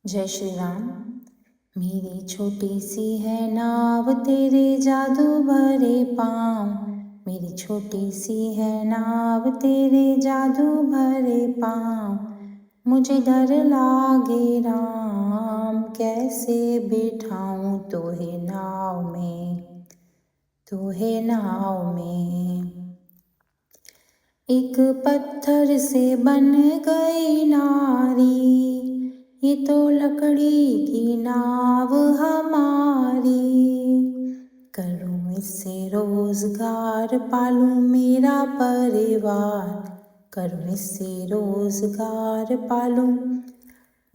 जय श्री राम। मेरी छोटी सी है नाव तेरे जादू भरे पाँव, मेरी छोटी सी है नाव तेरे जादू भरे पाँव। मुझे डर लागे राम, कैसे बिठाऊं तोहे नाव में, तोहे नाव में। एक पत्थर से बन गई नारी, ये तो लकड़ी की नाव हमारी। करूँ इससे रोजगार, पालूं मेरा परिवार। करूँ इससे रोजगार, पालूं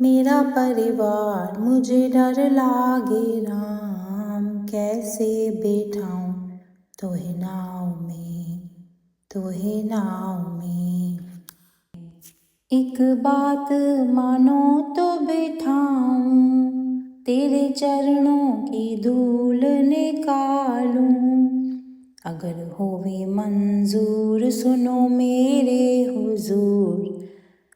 मेरा परिवार। मुझे डर लागे राम, कैसे बैठाऊं तोहे नाव में, तोहे नाव में। एक बात मानो तो बैठाऊं, तेरे चरणों की धूल निकालूं। अगर होवे मंजूर सुनो मेरे हुजूर,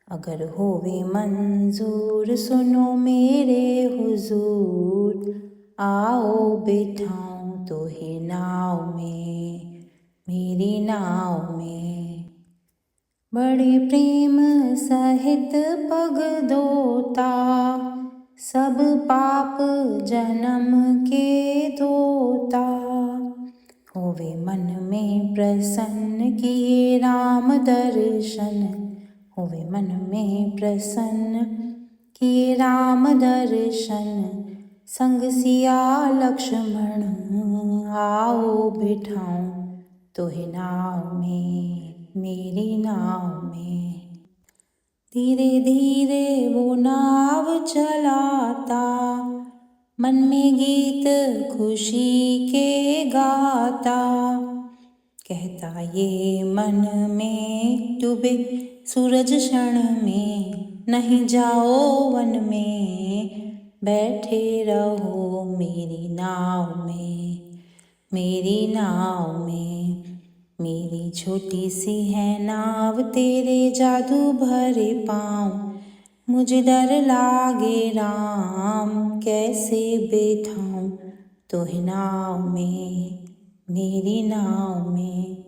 अगर होवे मंजूर सुनो मेरे हुजूर। आओ बैठाऊं तोहे नाव में, मेरी नाव में। बड़े प्रेम सहित पग धोता, सब पाप जन्म के धोता। होवे मन में प्रसन्न किए राम दर्शन, होवे मन में प्रसन्न किए राम दर्शन। संग सिया लक्ष्मण, आओ बिठाऊं तोहे नाव में, मेरी नाव में। धीरे धीरे वो नाव चलाता, मन में गीत खुशी के गाता। कहता ये मन में डूबे सूरज क्षण में, नहीं जाओ वन में, बैठे रहो मेरी नाव में, मेरी नाव में। मेरी छोटी सी है नाव तेरे जादू भरे पाँव, मुझे डर लागे राम, कैसे बैठाऊं तोहे नाव में, मेरी नाव में।